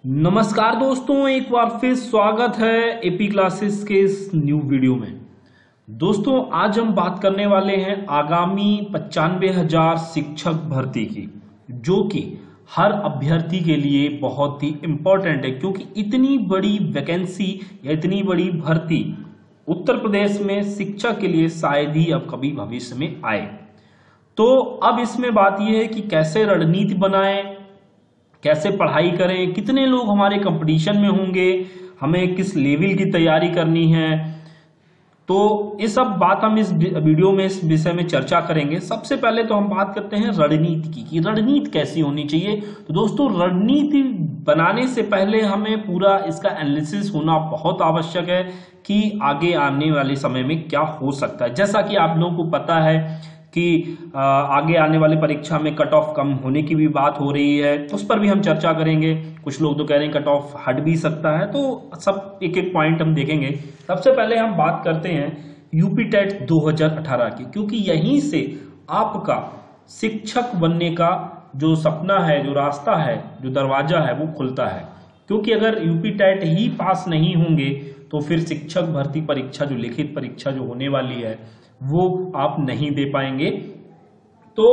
नमस्कार दोस्तों, एक बार फिर स्वागत है एपी क्लासेस के इस न्यू वीडियो में। दोस्तों, आज हम बात करने वाले हैं आगामी 95,000 शिक्षक भर्ती की, जो कि हर अभ्यर्थी के लिए बहुत ही इम्पोर्टेंट है, क्योंकि इतनी बड़ी वैकेंसी या इतनी बड़ी भर्ती उत्तर प्रदेश में शिक्षक के लिए शायद ही अब कभी भविष्य में आए। तो अब इसमें बात यह है कि कैसे रणनीति बनाएं, कैसे पढ़ाई करें, कितने लोग हमारे कंपटीशन में होंगे, हमें किस लेवल की तैयारी करनी है। तो ये सब बात हम इस वीडियो में इस विषय में चर्चा करेंगे। सबसे पहले तो हम बात करते हैं रणनीति की कि रणनीति कैसी होनी चाहिए। तो दोस्तों, रणनीति बनाने से पहले हमें पूरा इसका एनालिसिस होना बहुत आवश्यक है कि आगे आने वाले समय में क्या हो सकता है। जैसा कि आप लोगों को पता है कि आगे आने वाली परीक्षा में कट ऑफ कम होने की भी बात हो रही है, उस पर भी हम चर्चा करेंगे। कुछ लोग तो कह रहे हैं कट ऑफ हट भी सकता है, तो सब एक एक पॉइंट हम देखेंगे। सबसे पहले हम बात करते हैं यूपी टेट 2018 की, क्योंकि यहीं से आपका शिक्षक बनने का जो सपना है, जो रास्ता है, जो दरवाजा है, वो खुलता है। क्योंकि अगर यूपी टेट ही पास नहीं होंगे तो फिर शिक्षक भर्ती परीक्षा, जो लिखित परीक्षा जो होने वाली है, वो आप नहीं दे पाएंगे। तो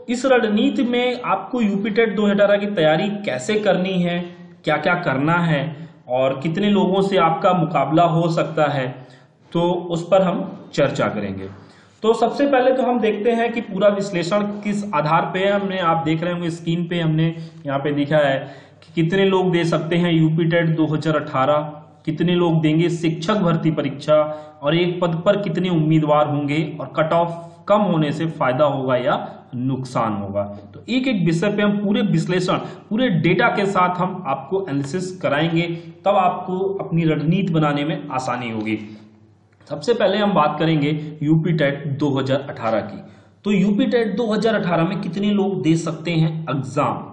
इस रणनीति में आपको यूपी टेट 2018 की तैयारी कैसे करनी है, क्या क्या करना है और कितने लोगों से आपका मुकाबला हो सकता है, तो उस पर हम चर्चा करेंगे। तो सबसे पहले तो हम देखते हैं कि पूरा विश्लेषण किस आधार पे है। हमने, आप देख रहे होंगे स्क्रीन पे, हमने यहाँ पे लिखा है कि कितने लोग दे सकते हैं यूपी टेट 2018, कितने लोग देंगे शिक्षक भर्ती परीक्षा और एक पद पर कितने उम्मीदवार होंगे और कट ऑफ कम होने से फायदा होगा या नुकसान होगा। तो एक एक विषय पे हम पूरे विश्लेषण, पूरे डेटा के साथ हम आपको एनालिसिस कराएंगे, तब आपको अपनी रणनीति बनाने में आसानी होगी। सबसे पहले हम बात करेंगे यूपी टेट 2018 की। तो यूपी टेट 2018 में कितने लोग दे सकते हैं एग्जाम।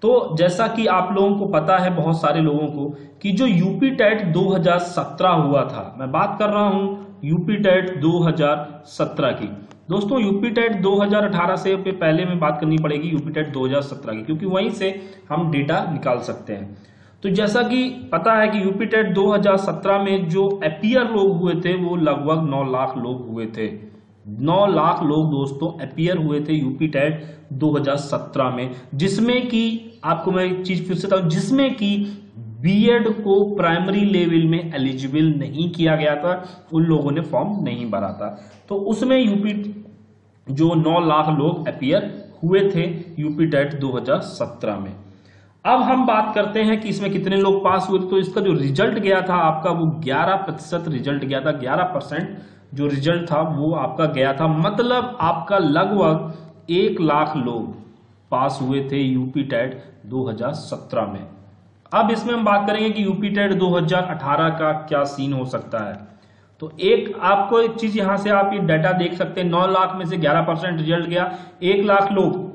तो जैसा कि आप लोगों को पता है, बहुत सारे लोगों को, कि जो यूपी टेट 2017 हुआ था, मैं बात कर रहा हूं यूपी टेट 2017 की। दोस्तों, यूपी टेट 2018 से पहले में बात करनी पड़ेगी यूपी टेट 2017 की, क्योंकि वहीं से हम डेटा निकाल सकते हैं। तो जैसा कि पता है कि यूपी टेट 2017 में जो अपीयर लोग हुए थे वो लगभग 9 लाख लोग हुए थे। 9 लाख लोग दोस्तों अपीयर हुए थे यूपी टेट 2017 में, जिसमें कि आपको मैं एक चीज फिर से बताऊं, जिसमें कि बीएड को प्राइमरी लेवल में एलिजिबल नहीं किया गया था, उन लोगों ने फॉर्म नहीं भरा था। तो उसमें यूपी जो 9 लाख लोग अपीयर हुए थे यूपी टेट 2017 में। अब हम बात करते हैं कि इसमें कितने लोग पास हुए। तो इसका जो रिजल्ट गया था आपका, वो 11% रिजल्ट गया था। 11% जो रिजल्ट था वो आपका गया था, मतलब आपका लगभग 1 लाख लोग पास हुए थे यूपी टेट 2017 में। अब इसमें हम बात करेंगे कि यूपी टेट 2018 का क्या सीन हो सकता है। तो एक आपको एक चीज यहां से आप ये डाटा देख सकते हैं, 9 लाख में से 11% रिजल्ट गया, 1 लाख लोग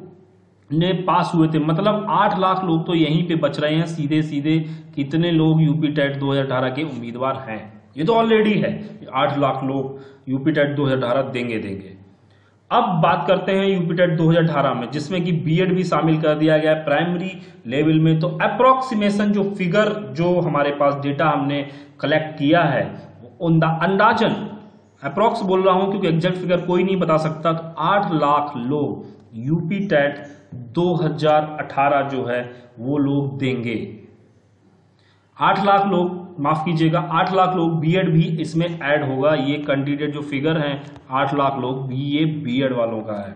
ने पास हुए थे, मतलब 8 लाख लोग तो यहीं पे बच रहे हैं सीधे सीधे। कितने लोग यूपी टेट 2018 के उम्मीदवार हैं, ये तो ऑलरेडी है, 8 लाख लोग यूपी टेट 2018 देंगे। अब बात करते हैं यूपी टेट 2018 में, जिसमें कि बीएड भी शामिल कर दिया गया है प्राइमरी लेवल में। तो अप्रोक्सीमेशन जो फिगर, जो हमारे पास डेटा हमने कलेक्ट किया है, अंदाजन अप्रोक्स बोल रहा हूं क्योंकि एग्जैक्ट फिगर कोई नहीं बता सकता, तो 8 लाख लोग यूपी टेट 2018 जो है वो लोग देंगे। 8 लाख लोग, माफ कीजिएगा, 8 लाख लोग बीएड भी इसमें ऐड होगा। ये कैंडिडेट जो फिगर है 8 लाख लोग भी, ये बीएड वालों का है।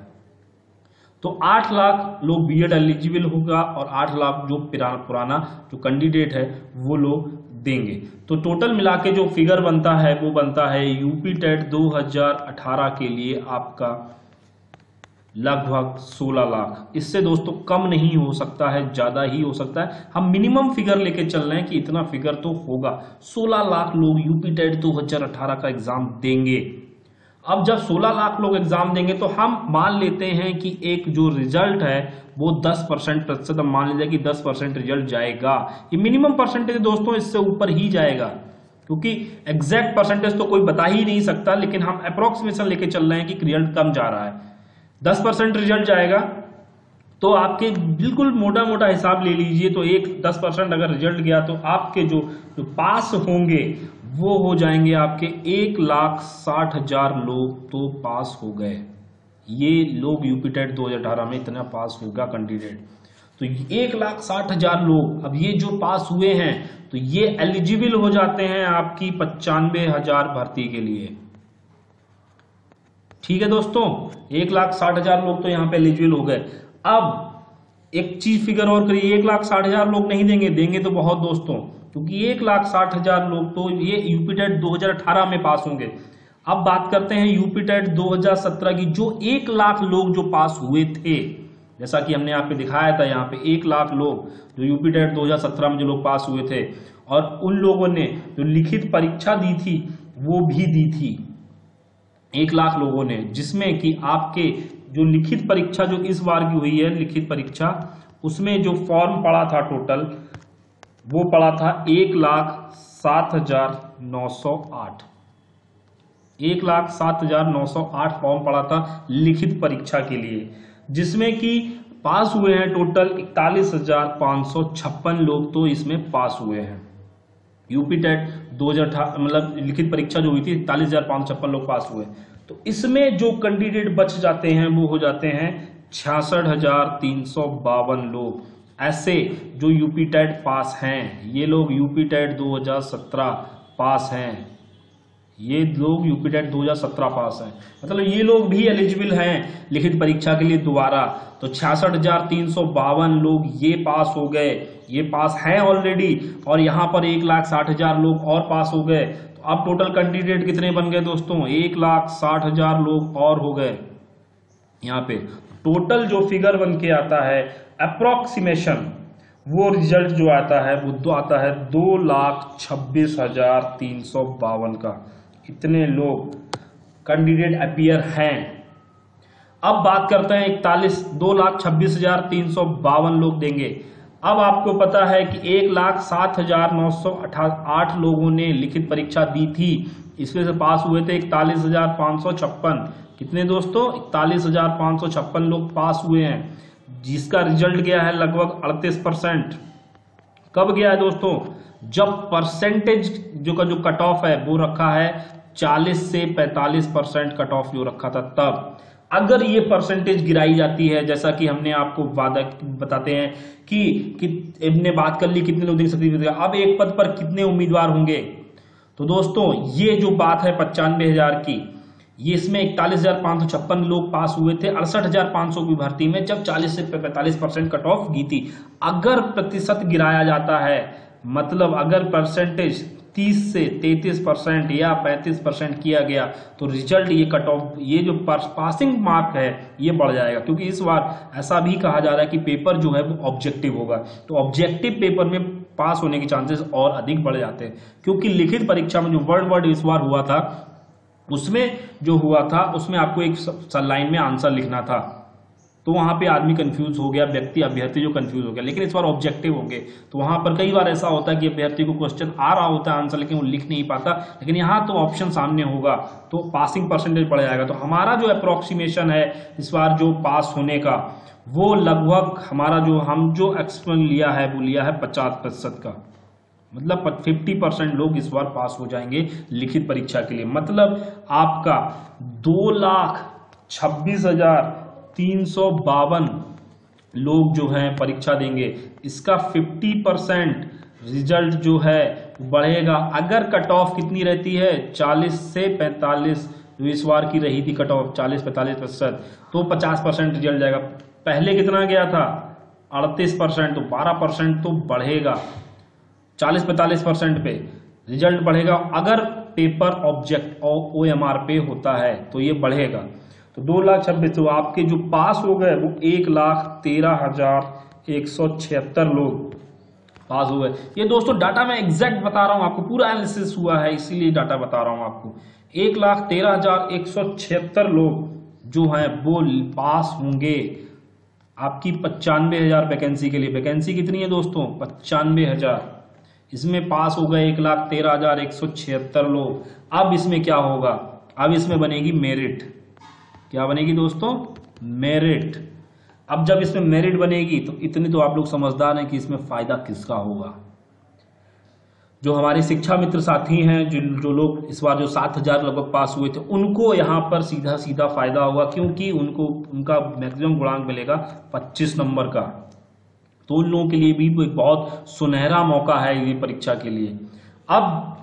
तो 8 लाख लोग बीएड एलिजिबल होगा और 8 लाख जो पुराना जो कैंडिडेट है वो लोग देंगे। तो टोटल मिला के जो फिगर बनता है वो बनता है यूपी टेट 2018 के लिए आपका लगभग 16 लाख। इससे दोस्तों कम नहीं हो सकता है, ज्यादा ही हो सकता है। हम मिनिमम फिगर लेके चल रहे हैं कि इतना फिगर तो होगा। 16 लाख लोग यूपी टेट 2018 का एग्जाम देंगे। अब जब 16 लाख लोग एग्जाम देंगे तो हम मान लेते हैं कि एक जो रिजल्ट है वो 10% प्रतिशत, हम मान लीजिए कि 10% रिजल्ट जाएगा। ये मिनिमम परसेंटेज दोस्तों, इससे ऊपर ही जाएगा, क्योंकि एग्जैक्ट परसेंटेज तो कोई बता ही नहीं सकता, लेकिन हम अप्रोक्सीमेशन लेके चल रहे हैं कि रिजल्ट कम जा रहा है। 10% रिजल्ट जाएगा तो आपके बिल्कुल मोटा मोटा हिसाब ले लीजिए, तो 10% अगर रिजल्ट गया तो आपके जो पास होंगे वो हो जाएंगे आपके 1,60,000 लोग तो पास हो गए। ये लोग यूपी टेट 2018 में इतना पास होगा कैंडिडेट। तो 1,60,000 लोग अब ये जो पास हुए हैं तो ये एलिजिबल हो जाते हैं आपकी 95,000 भर्ती के लिए। ठीक है दोस्तों, 1,60,000 लोग तो यहाँ पे एलिजिबल हो गए। अब एक चीज फिगर और करिए, 1,60,000 लोग नहीं देंगे तो बहुत दोस्तों, क्योंकि 1,60,000 लोग तो ये यूपी टेट 2018 में पास होंगे। अब बात करते हैं यूपी टेट 2017 की, जो 1 लाख लोग जो पास हुए थे, जैसा कि हमने यहाँ पे दिखाया था, यहाँ पे 1 लाख लोग जो यूपी टेट 2017 में जो लोग पास हुए थे, और उन लोगों ने जो लिखित परीक्षा दी थी वो भी दी थी 1 लाख लोगों ने, जिसमें कि आपके जो लिखित परीक्षा जो इस बार की हुई है लिखित परीक्षा, उसमें जो फॉर्म पड़ा था टोटल वो पड़ा था 1,07,908। 1,07,908 फॉर्म पड़ा था लिखित परीक्षा के लिए, जिसमें कि पास हुए हैं टोटल 41,556 लोग तो इसमें पास हुए हैं। यूपी टेट 2018 मतलब लिखित परीक्षा जो हुई थी 41,556 लोग पास हुए। तो इसमें जो कैंडिडेट बच जाते हैं वो हो जाते हैं 66,352 लोग ऐसे जो यूपी टेट पास हैं। ये लोग यूपी टेट 2017 पास हैं, ये लोग यूपी टेट 2017 पास हैं, मतलब ये लोग भी एलिजिबल हैं लिखित परीक्षा के लिए दोबारा। तो 66,352 लोग ये पास हो गए, ये पास हैं ऑलरेडी, और यहाँ पर 1,60,000 लोग और पास हो गए। तो अब टोटल कैंडिडेट कितने बन गए दोस्तों? 1,60,000 लोग और हो गए। यहाँ पे टोटल जो फिगर बन के आता है अप्रोक्सीमेशन, वो रिजल्ट जो आता है वो तो आता है 2,26,352 का। इतने लोग कैंडिडेट अपियर हैं। अब बात करते हैं 2,26,352 लोग देंगे। अब आपको पता है कि 1,07,908 लोगों ने लिखित परीक्षा दी थी, इसमें से पास हुए थे 41,556। कितने दोस्तों? 41,556 लोग पास हुए हैं, जिसका रिजल्ट गया है लगभग 38%। कब गया है दोस्तों? जब परसेंटेज जो कट ऑफ है वो रखा है 40 से 45% कट ऑफ जो रखा था तब। अगर ये परसेंटेज गिराई जाती है, जैसा कि हमने आपको वादा बताते हैं कि हमने बात कर ली कितने लोग देख सकते हैं, अब एक पद पर कितने उम्मीदवार होंगे। तो दोस्तों ये जो बात है 95,000 की, ये इसमें 41,556 लोग पास हुए थे 68,500 की भर्ती में, जब 40 से 45% कट ऑफ की थी। अगर प्रतिशत गिराया जाता है, मतलब अगर परसेंटेज 30 से 33% या 35% किया गया, तो रिजल्ट ये कट ऑफ, ये जो पासिंग मार्क है ये बढ़ जाएगा। क्योंकि इस बार ऐसा भी कहा जा रहा है कि पेपर जो है वो ऑब्जेक्टिव होगा, तो ऑब्जेक्टिव पेपर में पास होने के चांसेस और अधिक बढ़ जाते हैं। क्योंकि लिखित परीक्षा में जो वर्ड इस बार हुआ था, उसमें जो हुआ था उसमें आपको एक लाइन में आंसर लिखना था, तो वहां पे आदमी कंफ्यूज हो गया, अभ्यर्थी जो कंफ्यूज हो गया। लेकिन इस बार ऑब्जेक्टिव हो गए, तो वहां पर कई बार ऐसा होता है कि अभ्यर्थी को क्वेश्चन आ रहा होता है आंसर, लेकिन वो लिख नहीं पाता। लेकिन यहाँ तो ऑप्शन सामने होगा तो पासिंग परसेंटेज बढ़ जाएगा। तो हमारा जो अप्रोक्सीमेशन है इस बार जो पास होने का, वो लगभग हमारा हम जो एक्सपेरिमेंट लिया है वो लिया है 50% का, मतलब 50% लोग इस बार पास हो जाएंगे लिखित परीक्षा के लिए। मतलब आपका 2,26,352 लोग जो हैं परीक्षा देंगे, इसका 50% रिजल्ट जो है बढ़ेगा। अगर कट ऑफ कितनी रहती है 40 से 45, जो इस बार की रही थी कट ऑफ 40-45%, तो 50% रिजल्ट जाएगा। पहले कितना गया था 38%, तो 12% तो बढ़ेगा। 40-45% पे रिजल्ट बढ़ेगा। अगर पेपर ऑब्जेक्ट OMR पे होता है तो ये बढ़ेगा। तो 2,26,000, तो आपके जो पास हो गए वो 1,13,176 लोग पास हो गए। ये दोस्तों डाटा मैं एग्जैक्ट बता रहा हूं आपको, पूरा एनालिसिस हुआ है इसीलिए डाटा बता रहा हूं आपको। 1,13,176 लोग जो हैं वो पास होंगे आपकी 95,000 वैकेंसी के लिए। वैकेंसी कितनी है दोस्तों? 95,000। इसमें पास हो गए 1,13,176 लोग। अब इसमें क्या होगा? अब इसमें बनेगी मेरिट। क्या बनेगी दोस्तों? मेरिट। अब जब इसमें मेरिट बनेगी तो इतने तो आप लोग समझदार हैं कि इसमें फायदा किसका होगा। जो हमारे शिक्षा मित्र साथी हैं, जो लोग इस बार जो 7,000 लगभग पास हुए थे, उनको यहाँ पर सीधा सीधा फायदा होगा, क्योंकि उनका मैक्सिमम गुणांक मिलेगा 25 नंबर का। तो उन लोगों के लिए भी एक बहुत सुनहरा मौका है ये परीक्षा के लिए। अब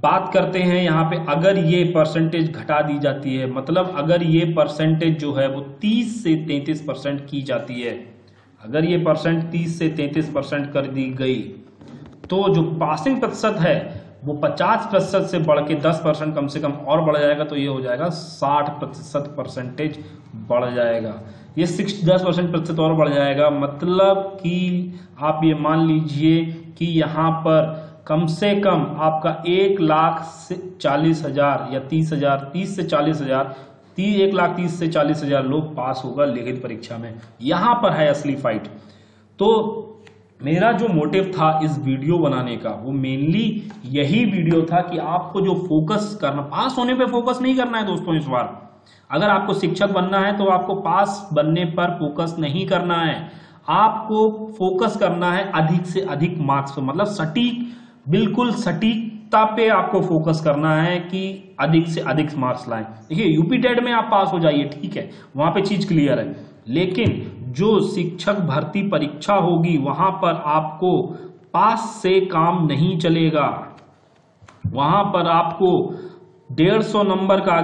बात करते हैं यहाँ पे, अगर ये परसेंटेज घटा दी जाती है, मतलब अगर ये परसेंटेज जो है वो 30 से 33% की जाती है, अगर ये परसेंट 30 से 33% कर दी गई, तो जो पासिंग प्रतिशत है वो 50% से बढ़ के 10% कम से कम और बढ़ जाएगा, तो ये हो जाएगा 60% परसेंटेज बढ़ जाएगा। ये 10% प्रतिशत और बढ़ जाएगा, मतलब कि आप ये मान लीजिए कि यहाँ पर कम से कम आपका 1,40,000 या 30,000, 30 से 40,000, 1,30,000 से 40,000 लोग पास होगा लिखित परीक्षा में। यहाँ पर है असली फाइट। तो मेरा जो मोटिव था इस वीडियो बनाने का, वो मेनली यही वीडियो था कि आपको जो फोकस करना, पास होने पे फोकस नहीं करना है दोस्तों। इस बार अगर आपको शिक्षक बनना है तो आपको पास बनने पर फोकस नहीं करना है, आपको फोकस करना है अधिक से अधिक मार्क्स पर, मतलब सटीक, बिल्कुल सटीकता पे आपको फोकस करना है कि अधिक से अधिक मार्क्स लाएं। देखिए यूपी टेट में आप पास हो जाइए, ठीक है, वहां पे चीज क्लियर है, लेकिन जो शिक्षक भर्ती परीक्षा होगी वहां पर आपको पास से काम नहीं चलेगा। वहां पर आपको 150 नंबर का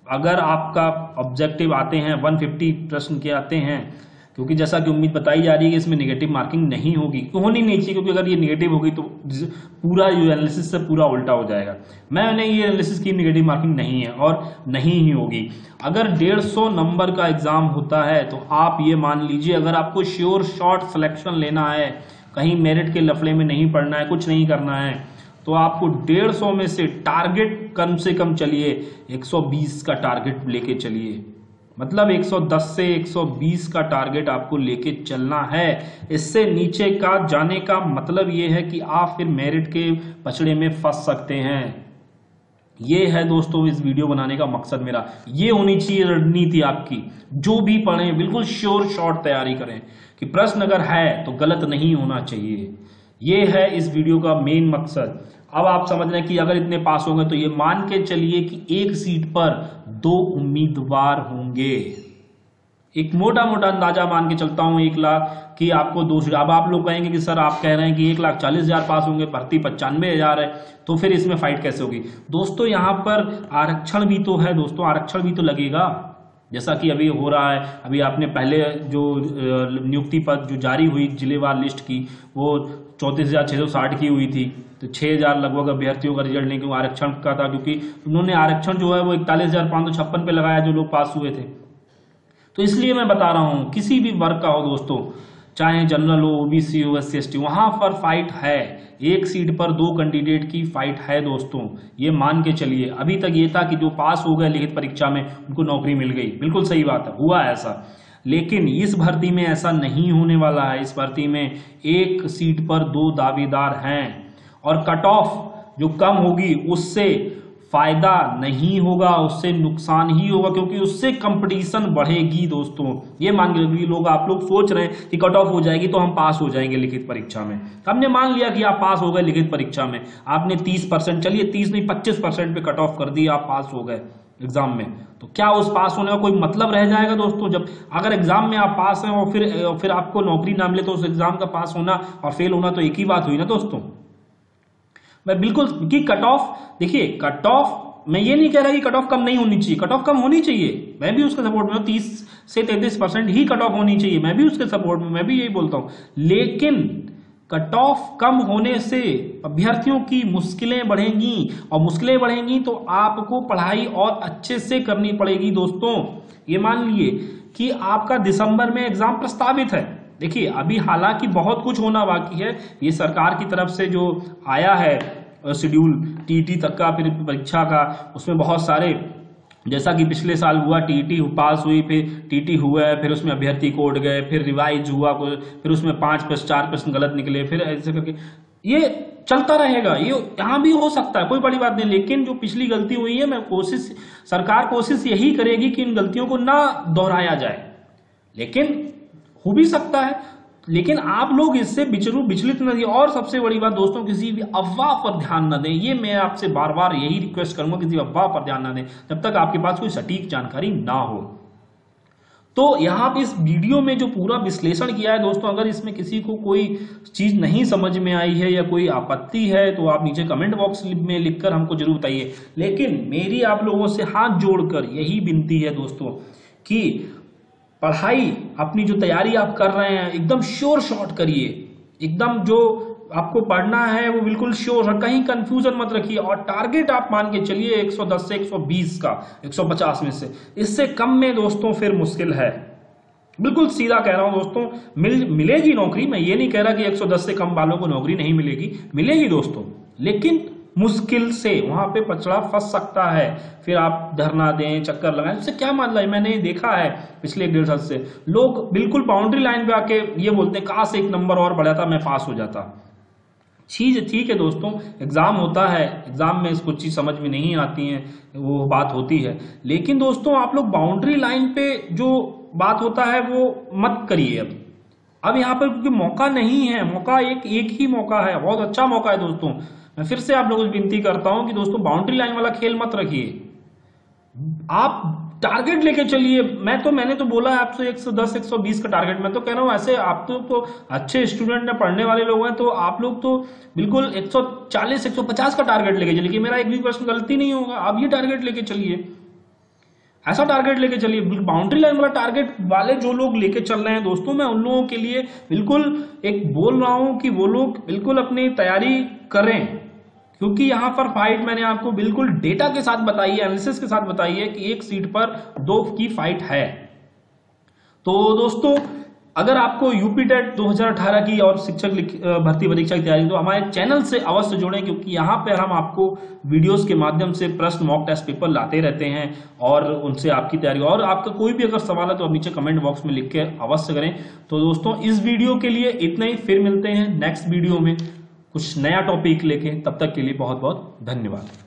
अगर आपका ऑब्जेक्टिव आते हैं, 150 प्रश्न के आते हैं, क्योंकि जैसा कि उम्मीद बताई जा रही है कि इसमें नेगेटिव मार्किंग नहीं होगी, होनी नहीं चाहिए, क्योंकि अगर ये नेगेटिव होगी तो पूरा एनालिसिस से पूरा उल्टा हो जाएगा। मैंने ये एनालिसिस की नेगेटिव मार्किंग नहीं है और नहीं ही होगी। अगर 150 नंबर का एग्जाम होता है तो आप ये मान लीजिए, अगर आपको श्योर शॉर्ट सिलेक्शन लेना है, कहीं मेरिट के लफड़े में नहीं पड़ना है, कुछ नहीं करना है, तो आपको 150 में से टारगेट कम से कम चलिए 120 का टारगेट लेके चलिए, मतलब 110 से 120 का टारगेट आपको लेके चलना है। इससे नीचे का जाने का मतलब ये है कि आप फिर मेरिट के पचड़े में फंस सकते हैं। ये है दोस्तों इस वीडियो बनाने का मकसद मेरा, ये होनी चाहिए रणनीति आपकी। जो भी पढ़ें बिल्कुल श्योर शॉर्ट तैयारी करें कि प्रश्न अगर है तो गलत नहीं होना चाहिए। ये है इस वीडियो का मेन मकसद। अब आप समझ रहे हैं कि अगर इतने पास होंगे तो ये मान के चलिए कि एक सीट पर 2 उम्मीदवार होंगे। एक मोटा मोटा अंदाजा मान के चलता हूं 1 लाख की आपको 2 सीट। अब आप लोग कहेंगे कि सर आप कह रहे हैं कि 1,40,000 पास होंगे, भर्ती 95,000 है, तो फिर इसमें फाइट कैसे होगी? दोस्तों यहाँ पर आरक्षण भी तो है दोस्तों, आरक्षण भी तो लगेगा, जैसा कि अभी हो रहा है। अभी आपने पहले जो नियुक्ति पद जो जारी हुई जिलेवार लिस्ट की, वो 34,660 की हुई थी, तो 6,000 लगभग अभ्यर्थियों का रिजल्ट नहीं, क्योंकि आरक्षण का था, क्योंकि उन्होंने आरक्षण जो है वो 41,556 पे लगाया जो लोग पास हुए थे। तो इसलिए मैं बता रहा हूं, किसी भी वर्ग का हो दोस्तों, चाहे जनरल हो, ओबीसी हो, SC ST, वहां पर फाइट है। एक सीट पर 2 कैंडिडेट की फाइट है दोस्तों, ये मान के चलिए। अभी तक ये था कि जो पास हो गए लिखित परीक्षा में उनको नौकरी मिल गई, बिल्कुल सही बात है, हुआ ऐसा, लेकिन इस भर्ती में ऐसा नहीं होने वाला है। इस भर्ती में एक सीट पर 2 दावेदार हैं, और कट ऑफ जो कम होगी उससे फायदा नहीं होगा, उससे नुकसान ही होगा, क्योंकि उससे कंपटीशन बढ़ेगी दोस्तों। ये मान लीजिए लोग, आप लोग सोच रहे हैं कि कट ऑफ हो जाएगी तो हम पास हो जाएंगे लिखित परीक्षा में। हमने मान लिया कि आप पास हो गए लिखित परीक्षा में, आपने 30%, चलिए 30 नहीं 25% पे कट ऑफ कर दिया, आप पास हो गए एग्जाम में, तो क्या उस पास होने का कोई मतलब रह जाएगा दोस्तों? जब अगर एग्जाम में आप पास हैं और फिर आपको नौकरी ना मिले, तो उस एग्जाम का पास होना और फेल होना तो एक ही बात हुई ना दोस्तों। मैं बिल्कुल कि कट ऑफ, देखिए कट ऑफ, मैं ये नहीं कह रहा कि कट ऑफ कम नहीं होनी चाहिए, कट ऑफ कम होनी चाहिए, मैं भी उसके सपोर्ट में हूं। 30 से 33% ही कट ऑफ होनी चाहिए, मैं भी उसके सपोर्ट में, मैं भी यही बोलता हूं। लेकिन कट ऑफ कम होने से अभ्यर्थियों की मुश्किलें बढ़ेंगी, और मुश्किलें बढ़ेंगी तो आपको पढ़ाई और अच्छे से करनी पड़ेगी दोस्तों। ये मान लिए कि आपका दिसंबर में एग्जाम प्रस्तावित है। देखिए अभी हालांकि बहुत कुछ होना बाकी है, ये सरकार की तरफ से जो आया है शेड्यूल टीटी तक का, फिर परीक्षा का, उसमें बहुत सारे, जैसा कि पिछले साल हुआ, टीटी पास हुई, फिर टीटी हुआ, फिर उसमें अभ्यर्थी कोड गए, फिर रिवाइज हुआ, फिर उसमें 5+4 प्रश्न गलत निकले, फिर ऐसे करके ये चलता रहेगा। ये यहाँ भी हो सकता है, कोई बड़ी बात नहीं, लेकिन जो पिछली गलती हुई है, सरकार कोशिश यही करेगी कि इन गलतियों को ना दोहराया जाए। लेकिन हो भी सकता है, लेकिन आप लोग इससे विचलित न दिए। और सबसे बड़ी बात दोस्तों, किसी भी अफवाह पर ध्यान न दें। ये मैं आपसे बार बार यही रिक्वेस्ट करूंगा, किसी अफवाह पर ध्यान न दें जब तक आपके पास कोई सटीक जानकारी ना हो। तो यहाँ पे इस वीडियो में जो पूरा विश्लेषण किया है दोस्तों, अगर इसमें किसी को कोई चीज नहीं समझ में आई है या कोई आपत्ति है तो आप नीचे कमेंट बॉक्स में लिखकर हमको जरूर बताइए। लेकिन मेरी आप लोगों से हाथ जोड़कर यही विनती है दोस्तों कि पढ़ाई, अपनी जो तैयारी आप कर रहे हैं एकदम श्योर शॉट करिए। एकदम जो आपको पढ़ना है वो बिल्कुल श्योर है, कहीं कंफ्यूजन मत रखिए। और टारगेट आप मान के चलिए 110 से 120 का, 150 में से। इससे कम में दोस्तों फिर मुश्किल है। बिल्कुल सीधा कह रहा हूं दोस्तों, मिलेगी नौकरी। मैं ये नहीं कह रहा कि 110 से कम वालों को नौकरी नहीं मिलेगी, मिलेगी दोस्तों, लेकिन मुश्किल से। वहां पे पचड़ा फंस सकता है, फिर आप धरना दें, चक्कर लगाएं, उससे क्या मतलब है। मैंने देखा है पिछले 1.5 साल से लोग बिल्कुल बाउंड्री लाइन पे आके ये बोलते हैं काश 1 नंबर और बढ़ा था, मैं पास हो जाता। चीज ठीक है दोस्तों, एग्जाम होता है, एग्जाम में कुछ चीज समझ में नहीं आती है, वो बात होती है। लेकिन दोस्तों आप लोग बाउंड्री लाइन पे जो बात होता है वो मत करिए। अब यहाँ पर क्योंकि मौका नहीं है, मौका एक ही मौका है, बहुत अच्छा मौका है दोस्तों। मैं फिर से आप लोगों से विनती करता हूं कि दोस्तों बाउंड्री लाइन वाला खेल मत रखिए, आप टारगेट लेके चलिए। मैंने तो बोला है आपसे 110 120 का टारगेट। मैं तो कह रहा हूं ऐसे आप तो अच्छे स्टूडेंट है, पढ़ने वाले लोग हैं, तो आप लोग तो बिल्कुल 140 150 का टारगेट लेके चलिए, मेरा एक भी क्वेश्चन गलती नहीं होगा। आप ये टारगेट लेके चलिए, ऐसा टारगेट लेके चलिए। बाउंड्री लाइन वाला टारगेट वाले जो लोग लेके चल रहे हैं दोस्तों, मैं उन लोगों के लिए बिल्कुल एक बोल रहा हूं कि वो लोग बिल्कुल अपनी तैयारी करें। क्योंकि यहां पर फाइट मैंने आपको बिल्कुल डेटा के साथ बताई है, एनालिसिस के साथ बताई है कि एक सीट पर 2 की फाइट है। तो दोस्तों अगर आपको यूपी टेट 2018 की और शिक्षक भर्ती परीक्षा की तैयारी, तो हमारे चैनल से अवश्य जुड़ें, क्योंकि यहाँ पर हम आपको वीडियोस के माध्यम से प्रश्न, मॉक टेस्ट पेपर लाते रहते हैं और उनसे आपकी तैयारी। और आपका कोई भी अगर सवाल है तो आप नीचे कमेंट बॉक्स में लिख के अवश्य करें। तो दोस्तों इस वीडियो के लिए इतना ही, फिर मिलते हैं नेक्स्ट वीडियो में कुछ नया टॉपिक लेके। तब तक के लिए बहुत बहुत धन्यवाद।